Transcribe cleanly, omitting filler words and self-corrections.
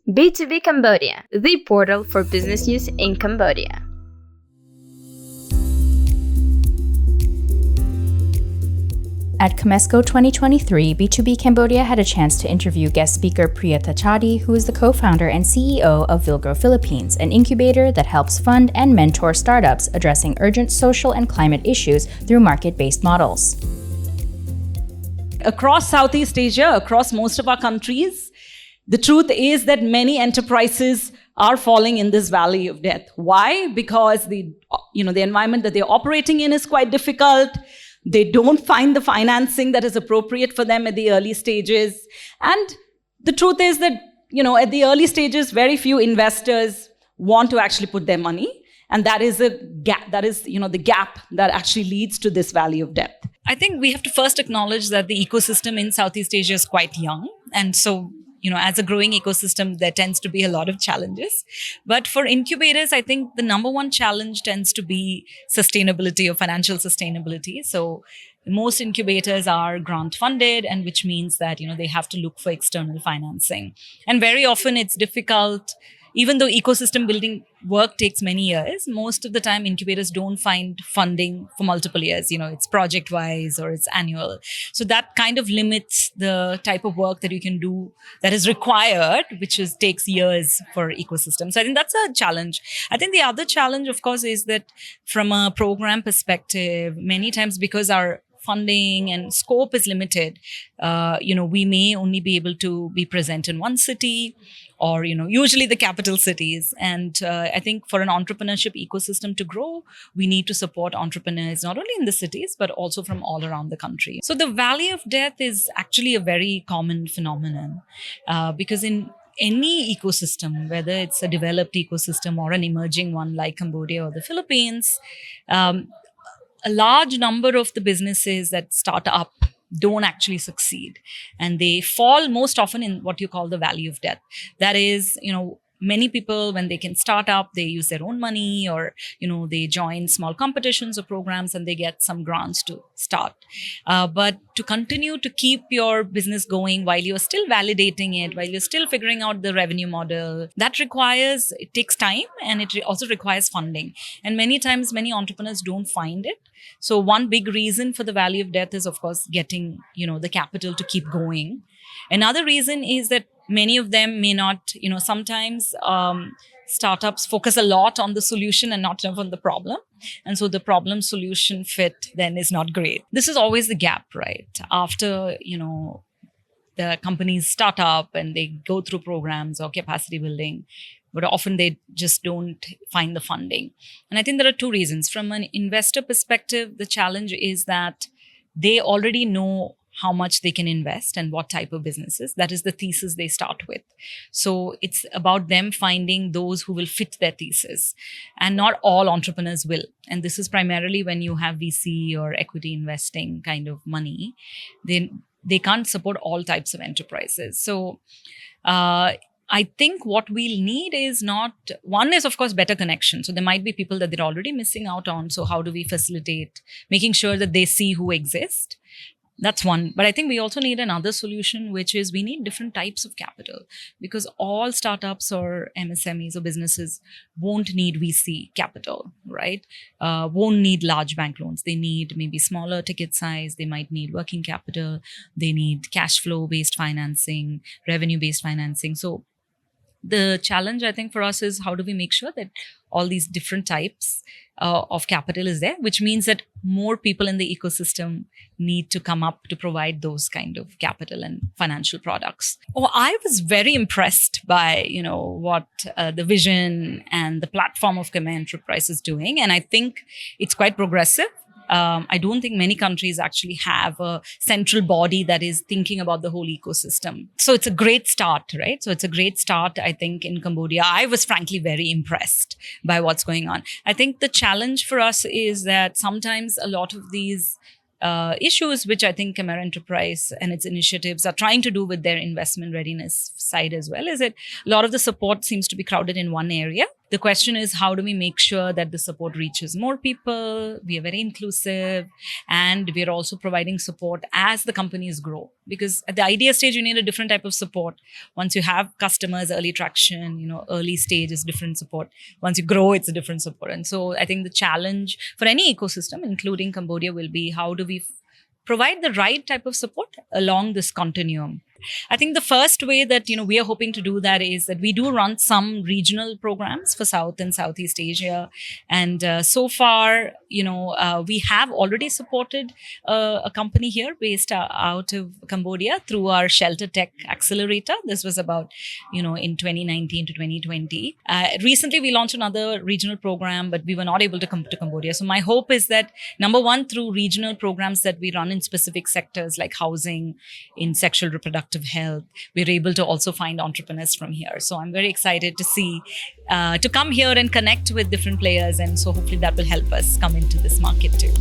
B2B Cambodia, the portal for business use in Cambodia. At CAMESCO 2023, B2B Cambodia had a chance to interview guest speaker Priya Thachadi, who is the co-founder and CEO of Villgro Philippines, an incubator that helps fund and mentor startups addressing urgent social and climate issues through market-based models. Across Southeast Asia, across most of our countries, the truth is that many enterprises are falling in this valley of death. Why? Because the environment that they're operating in is quite difficult. They don't find the financing that is appropriate for them at the early stages. And the truth is that, at the early stages, very few investors want to actually put their money. And that is a gap, the gap that actually leads to this valley of death. I think we have to first acknowledge that the ecosystem in Southeast Asia is quite young. And so, as a growing ecosystem, there tends to be a lot of challenges. But for incubators, I think the number one challenge tends to be sustainability or financial sustainability. So most incubators are grant funded, and which means that, they have to look for external financing. And very often it's difficult. Even though ecosystem building work takes many years, most of the time incubators don't find funding for multiple years. It's project-wise or it's annual. So that kind of limits the type of work that you can do that is required, which takes years for ecosystem. So I think that's a challenge. I think the other challenge, of course, is that from a program perspective, many times because our funding and scope is limited, we may only be able to be present in one city or, usually the capital cities. And I think for an entrepreneurship ecosystem to grow, we need to support entrepreneurs, not only in the cities, but also from all around the country. So the valley of death is actually a very common phenomenon because in any ecosystem, whether it's a developed ecosystem or an emerging one like Cambodia or the Philippines, a large number of the businesses that start up don't actually succeed. And they fall most often in what you call the valley of death. That is, many people, when they can start up, they use their own money or, they join small competitions or programs and they get some grants to start. But to continue to keep your business going while you're still validating it, while you're still figuring out the revenue model, it takes time and it also requires funding. And many times, many entrepreneurs don't find it. So one big reason for the valley of death is, of course, getting, the capital to keep going. Another reason is that many of them may not, sometimes startups focus a lot on the solution and not enough on the problem. And so the problem solution fit then is not great. This is always the gap, right? After, the companies start up and they go through programs or capacity building, but often they just don't find the funding. And I think there are two reasons. From an investor perspective, the challenge is that they already know how much they can invest and what type of businesses. That is the thesis they start with. So it's about them finding those who will fit their thesis. And not all entrepreneurs will. And this is primarily when you have VC or equity investing kind of money. They can't support all types of enterprises. So I think what we'll need is one is, of course, better connection. So there might be people that they're already missing out on. So how do we facilitate making sure that they see who exist? That's one. But I think we also need another solution, which is we need different types of capital because all startups or MSMEs or businesses won't need VC capital, right? Won't need large bank loans. They need maybe smaller ticket size. They might need working capital. They need cash flow based financing, revenue based financing. So the challenge, I think, for us is how do we make sure that all these different types of capital is there, which means that more people in the ecosystem need to come up to provide those kind of capital and financial products. Oh, I was very impressed by, what the vision and the platform of Khmer Enterprise is doing. And I think it's quite progressive. I don't think many countries actually have a central body that is thinking about the whole ecosystem. So it's a great start, right? So it's a great start, I think, in Cambodia. I was frankly very impressed by what's going on. I think the challenge for us is that sometimes a lot of these issues, which I think Khmer Enterprise and its initiatives are trying to do with their investment readiness side as well, is that a lot of the support seems to be crowded in one area. The question is, how do we make sure that the support reaches more people? We are very inclusive, and we are also providing support as the companies grow. Because at the idea stage, you need a different type of support. Once you have customers, early traction, early stage is different support. Once you grow, it's a different support. And so I think the challenge for any ecosystem, including Cambodia, will be how do we provide the right type of support along this continuum. I think the first way that we are hoping to do that is that we do run some regional programs for South and Southeast Asia, and so far, we have already supported a company here based out of Cambodia through our Shelter Tech Accelerator. This was about in 2019 to 2020. Recently, we launched another regional program, but we were not able to come to Cambodia. So my hope is that number one, through regional programs that we run in specific sectors like housing, in sexual reproductive health, we're able to also find entrepreneurs from here. So I'm very excited to come here and connect with different players. And so hopefully that will help us come into this market too.